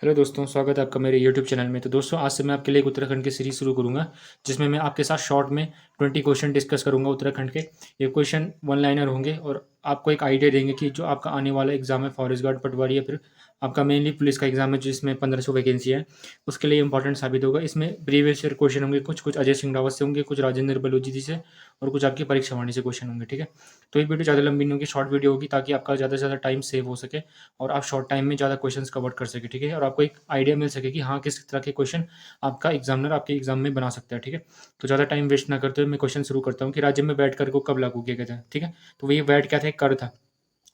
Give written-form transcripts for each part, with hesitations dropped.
Hello दोस्तों, स्वागत है आपका मेरे यूट्यूब चैनल में। तो दोस्तों, आज से मैं आपके लिए एक उत्तराखंड की सीरीज शुरू करूंगा, जिसमें मैं आपके साथ शॉर्ट में 20 क्वेश्चन डिस्कस करूंगा उत्तराखंड के। ये क्वेश्चन वन लाइनर होंगे और आपको एक आइडिया देंगे कि जो आपका आने वाला एग्जाम है फॉरेस्ट गार्ड पटवारी या फिर आपका मेनली पुलिस का एग्जाम है जिसमें 1500 वैकेंसी है, उसके लिए इंपॉर्टेंट साबित होगा। इसमें प्रीवियस ईयर क्वेश्चन होंगे, कुछ कुछ अजय सिंह रावत से होंगे, कुछ राजेंद्र बलोची जी से, और कुछ आपकी परीक्षा वाणी से क्वेश्चन होंगे। ठीक है, तो ये वीडियो ज़्यादा लंबी नहीं होगी, शॉर्ट वीडियो होगी, ताकि आपका ज़्यादा से ज़्यादा टाइम सेव हो सके और आप शॉर्ट टाइम में ज़्यादा क्वेश्चंस कवर कर सके। ठीक है, और आपको एक आइडिया मिल सके कि हाँ, किस तरह के क्वेश्चन आपका एग्जामिनर आपके एग्जाम में बना सकता है। ठीक है, तो ज़्यादा टाइम वेस्ट ना करते हुए मैं क्वेश्चन शुरू करता हूँ कि राज्य में वैट कर को कब लागू किया गया था। ठीक है, तो ये वैट क्या था? एक कर था।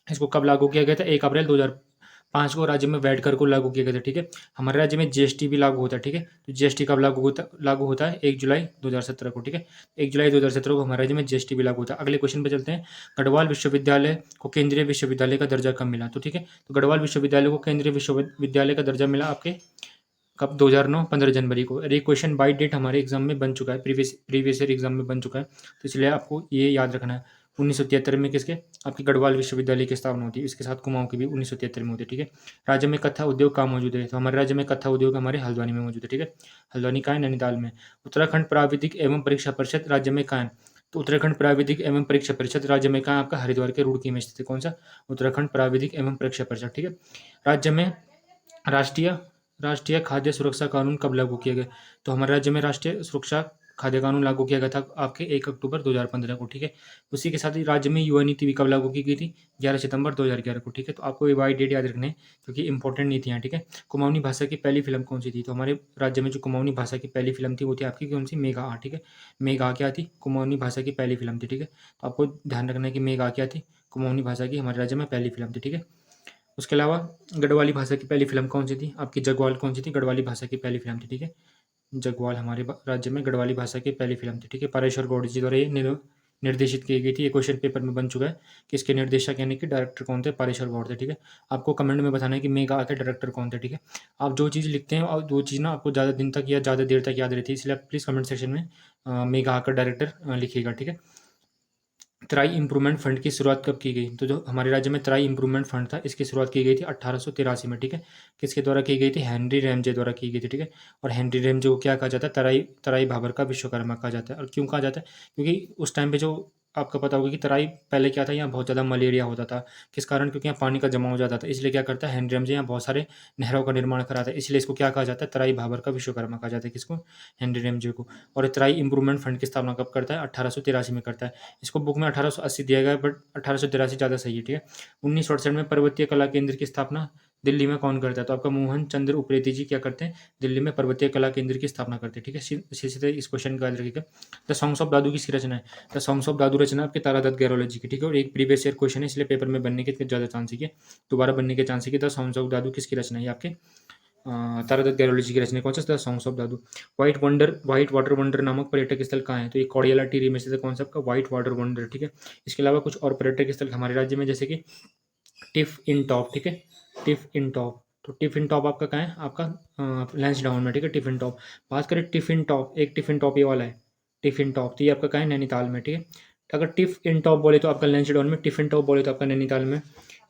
इसको कब लागू किया गया था? 1 अप्रैल 2005 को राज्य में वैट कर को लागू किया गया था। ठीक है, हमारे राज्य में जीएसटी भी लागू होता है। ठीक है, तो जीएसटी कब लागू होता है? 1 जुलाई 2017 को। ठीक है, 1 जुलाई 2017 को हमारे राज्य में जीएसटी भी लागू होता है। अगले क्वेश्चन पे चलते हैं। गढ़वाल विश्वविद्यालय को केंद्रीय विश्वविद्यालय का दर्जा कब मिला? तो ठीक है, तो गढ़वाल विश्वविद्यालय को केंद्रीय विश्वविद्यालय का दर्जा मिला आपके कब? 2009 15 जनवरी को। और ये क्वेश्चन बाई डेट हमारे एग्जाम में बन चुका है, प्रीवियस ईयर एग्जाम में बन चुका है, तो इसलिए आपको ये याद रखना है। 1973 में किसके? आपकी गढ़वाल विश्वविद्यालय की स्थापना होती है। इसके साथ कुमाऊं की भी 1973 में होती है। ठीक है, राज्य में कत्था उद्योग कहाँ मौजूद है? तो हमारे राज्य में कत्था उद्योग हमारे हल्द्वानी में मौजूद है। ठीक है, हल्द्वानी कहाँ है? नैनीताल में। उत्तराखंड प्राविधिक एवं परीक्षा परिषद राज्य में कहाँ है? तो उत्तराखंड प्राविधिक एवं परीक्षा परिषद राज्य में कहाँ है? आपका हरिद्वार के रुड़की में स्थित है। कौन सा? उत्तराखंड प्राविधिक एवं परीक्षा परिषद। ठीक है, राज्य में राष्ट्रीय राष्ट्रीय खाद्य सुरक्षा कानून कब लागू किया गया? तो हमारे राज्य में राष्ट्रीय सुरक्षा खाद्य कानून लागू किया गया था आपके 1 अक्टूबर 2015 को। ठीक है, उसी के साथ ही राज्य में युवा नीति भी कब लागू की गई थी? 11 सितंबर 2011 को। ठीक है, तो आपको ये वाई डेट याद रखने हैं, क्योंकि इंपॉर्टेंट नीति हैं। ठीक है, कुमाऊनी भाषा की पहली फिल्म कौन सी थी? तो हमारे राज्य में जो कुमाऊनी भाषा की पहली फिल्म थी वो थी आपकी कौन सी? मेगा आ। ठीक है, मेगा क्या थी? कुमाऊनी भाषा की पहली फिल्म थी। ठीक है, तो आपको ध्यान रखना है कि मेगा क्या थी? कुमाऊनी भाषा की हमारे राज्य में पहली फिल्म थी। ठीक है, उसके अलावा गढ़वाली भाषा की पहली फिल्म कौन सी थी? आपकी जगवाल कौन सी थी? गढ़वाली भाषा की पहली फिल्म थी। ठीक है, जगवाल हमारे राज्य में गढ़वाली भाषा की पहली फिल्म थी। ठीक है, पारेश्वर गौड़ जी द्वारा ये निर्देशित की गई थी। ये क्वेश्चन पेपर में बन चुका है कि इसके निर्देशक यानी कि डायरेक्टर कौन थे? पारेश्वर गौड़ थे। ठीक है, आपको कमेंट में बताना है कि मेगा के डायरेक्टर कौन थे। ठीक है, आप जो चीज़ लिखते हैं और वो चीज़ ना आपको ज़्यादा दिन तक या ज़्यादा देर तक याद रहती है, इसलिए आप प्लीज़ कमेंट सेक्शन में मेगा का डायरेक्टर लिखिएगा। ठीक है, तराई इम्प्रूवमेंट फंड की शुरुआत कब की गई? तो जो हमारे राज्य में तराई इम्प्रूवमेंट फंड था, इसकी शुरुआत की गई थी 1883 में। ठीक है, किसके द्वारा की गई थी? हेनरी रैमजे द्वारा की गई थी। ठीक है, और हेनरी रैमजे को क्या कहा जाता है? तराई तराई भाबर का विश्वकर्मा कहा जाता है। और क्यों कहा जाता है? क्योंकि उस टाइम पे जो आपको पता होगा कि तराई पहले क्या था, यहाँ बहुत ज़्यादा मलेरिया होता था। किस कारण? क्योंकि यहाँ पानी का जमा हो जाता था, इसलिए क्या करता है हेनरी रैमजे यहाँ बहुत सारे नहरों का निर्माण कराता है, इसलिए इसको क्या कहा जाता है? तराई भाबर का विश्वकर्मा कहा जाता है। किसको? हेनरी रैमजे को। और तराई इम्प्रूवमेंट फंड की स्थापना कब करता है? 1883 में करता है। इसको बुक में 1880 दिया गया है, बट 1883 ज़्यादा सही है। ठीक है, 1968 में पर्वतीय कला केंद्र की स्थापना दिल्ली में कौन करता है? तो आपका मोहन चंद्र उप्रेती जी क्या करते हैं? दिल्ली में पर्वतीय कला केंद्र की स्थापना करते हैं। ठीक है, सीधे इस क्वेश्चन का याद रखिएगा। द सॉन्ग्स ऑफ दादू किसकी रचना है? द सॉन्ग्स ऑफ दादू रचना आपके तारादत्त गैरोला जी की। ठीक है, और एक प्रीवियस ईयर क्वेश्चन है, इसलिए पेपर में बनने के ज़्यादा चांस है, दोबारा बनने के चांस है कि द सॉन्ग्स ऑफ दादू किसकी रचना है? आपके तारादत्त गैरोला जी की रचना। कौन सा? The songs of Dadu. White water wonder नामक पर्यटक स्थल कहाँ है? तो ये कौड़ियाला टिहरी में से कौन सा आपका? White water wonder. ठीक है, इसके अलावा कुछ और पर्यटक स्थल हमारे राज्य में, जैसे कि टिफ इन टॉप। ठीक है, टिफ इन टॉप। तो टिफ इन टॉप आपका कहाँ है? आपका लैंस डाउन में। ठीक है, टिफ इन टॉप। बात करें टिफ इन टॉप, एक टिफ इन टॉप ये वाला है टिफ इन टॉप, तो ये आपका कहाँ है? नैनीताल में। ठीक है, अगर टिफ इन टॉप बोले तो आपका लैंस डाउन में, टिफ इन टॉप बोले तो आपका नैनीताल में।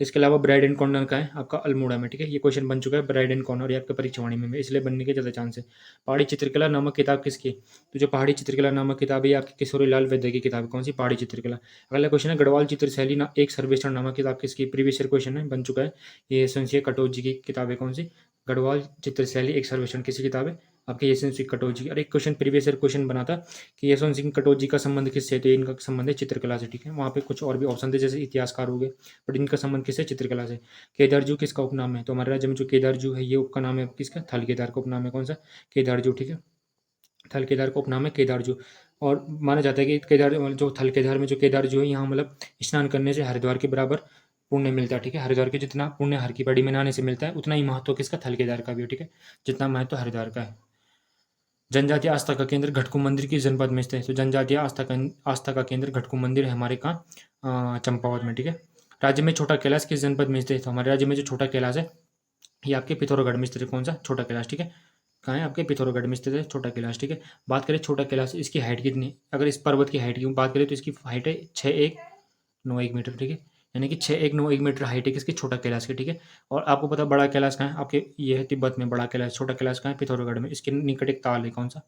इसके अलावा ब्राइड एंड कॉर्नर का है आपका अल्मोड़ा में। ठीक है, ये क्वेश्चन बन चुका है, ब्राइड एंड कॉर्नर, ये आपका परीक्षावाणी में इसलिए बनने के ज़्यादा चांस है। पहाड़ी चित्रकला नामक किताब किसकी? तो जो पहाड़ी चित्रकला नामक किताब है, ये आपकी किशोरी लाल वैद्य की किताब है। कौन सी? पहाड़ी चित्रकला। अगला क्वेश्चन है, गढ़वाल चित्रशैली ना एक सर्वेक्षण नामक किताब किसकी? प्रीवियस ईयर क्वेश्चन है, बन चुका है। ये संशय कटोच जी की किताब है। कौन सी? गढ़वाल चित्रशैली एक सर्वेक्षण किसी किताब है? आपके यशवंत सिंह कटोच जी। और एक क्वेश्चन प्रीवियस ईयर क्वेश्चन बना था कि यशवंत सिंह कटोच जी का संबंध किससे? तो इनका संबंध है चित्रकला से। ठीक है, वहाँ पे कुछ और भी ऑप्शन थे जैसे इतिहासकार हो गए, बट इनका संबंध किससे? चित्रकला से। केदारजू किसका उपनाम है? तो हमारे राज्य में जो केदारजू है, ये उपका नाम है किसका? थल केदार का उपनाम है। कौन सा? केदारजू। ठीक है, थल केदार का उपनाम है केदारजू। और माना जाता है कि केदार जो थल केदार में जो केदारजू है, यहाँ मतलब स्नान करने से हरिद्वार के बराबर पुण्य मिलता है। ठीक है, हरिद्वार के जितना पुण्य हर की पैड़ी में नहाने से मिलता है, उतना ही महत्व किसका? थल केदार का भी है। ठीक है, जितना महत्व हरिद्वार का है। जनजातीय आस्था का केंद्र घटकू मंदिर किस जनपद में स्थित है? तो जनजातीय आस्था का केंद्र घटकू मंदिर है हमारे कहाँ? चंपावत में। ठीक है, राज्य में छोटा कैलाश किस जनपद में स्थित है? तो हमारे राज्य में जो छोटा कैलाश है, ये आपके पिथौरागढ़ में स्थित है। कौन सा? छोटा कैलाश। ठीक है, कहाँ है? आपके पिथौरागढ़ में स्थित है छोटा कैलाश। ठीक है, बात करें छोटा कैलाश, इसकी हाइट कितनी है? अगर इस पर्वत की हाइट की बात करें तो इसकी हाइट है 6191 मीटर। ठीक है, यानी कि 6191 मीटर हाइट है किसकी, छोटा कैलाश की, ठीक है। और आपको पता है बड़ा कैलाश कहाँ है आपके, ये है तिब्बत में बड़ा कैलाश, छोटा कैलाश कहाँ है, पिथौरागढ़ में। इसके निकट एक ताल है, कौन सा,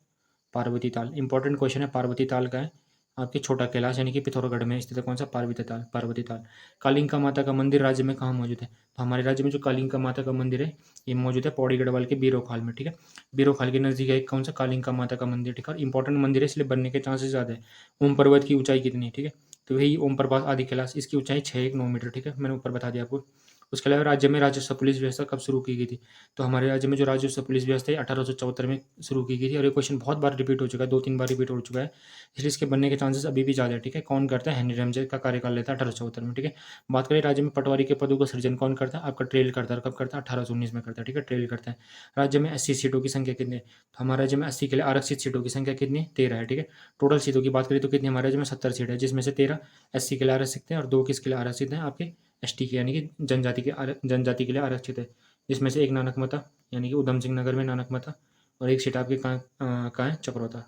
पार्वती ताल। इंपॉर्टेंट क्वेश्चन है, पार्वती ताल का है आपके छोटा कैलाश यानी कि पिथौरागढ़ में स्थित है, कौन सा, पार्वती ताल, पार्वती ताल। कालिंका माता का मंदिर राज्य में कहाँ मौजूद है, तो हमारे राज्य में जो कालिंका माता का मंदिर है ये मौजूद है पौड़ी गढ़वाल के बीरोखाल में, ठीक है। बीरोखाल के नजदीक है एक कौन सा, कालिंका माता का मंदिर, ठीक है। और इंपॉर्टेंट मंदिर है इसलिए बनने के चांसेस ज़्यादा है। ओम पर्वत की ऊंचाई कितनी है, ठीक है, तो यही ओम प्रभात आदि कैलाश, इसकी ऊंचाई 619 मीटर, ठीक है, मैंने ऊपर बता दिया आपको। उसके अलावा राज्य में राजस्व पुलिस व्यवस्था कब शुरू की गई थी, तो हमारे राज्य में जो राजस्व पुलिस व्यवस्था है 1874 में शुरू की गई थी। और ये क्वेश्चन बहुत बार रिपीट हो चुका है, 2-3 बार रिपीट हो चुका है, इसलिए इसके बनने के चांसेस अभी भी ज़्यादा है, ठीक है। कौन करता है, हेनरी रमजे का कार्यकाल लेता है 1874 में, ठीक है। बात करें राज्य में पटवारी के पदों का सृजन कौन करता है, आपका ट्रेल करता है, कब करता है, 1819 में करता है, ठीक है, ट्रेल करता है। राज्य में 80 सीटों की संख्या कितनी है, तो हमारे राज्य में 80 के लिए आरक्षित सीटों की संख्या कितनी है, 13 है, ठीक है। टोटल सीटों की बात करें तो कितनी, हमारे राज्य में 70 सीट है, जिसमें से 13 SC के लिए आरक्षित हैं और 2 किसके लिए आरक्षित हैं, आपके ST के यानी कि जनजाति के लिए आरक्षित है, जिसमें से एक नानकमता यानी कि उधम सिंह नगर में नानकमता, और एक सीट आपकी कहाँ है, चक्रोता,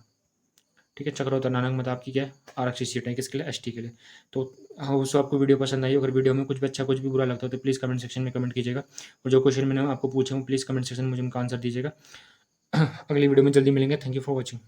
ठीक है। चक्रोता नानकमता आपकी क्या है, आरक्षित सीट है, किसके लिए, ST के लिए। तो हाँ उसको आपको वीडियो पसंद आई, अगर वीडियो में कुछ भी अच्छा कुछ भी बुरा लगता हो तो प्लीज़ कमेंट सेक्शन में कमेंट कीजिएगा, और जो क्वेश्चन मैंने आपको पूछे हूँ प्लीज़ कमेंट सेक्शन में मुझे उनका आंसर दीजिएगा। अगली वीडियो में जल्दी मिलेंगे, थैंक यू फॉर वॉचिंग।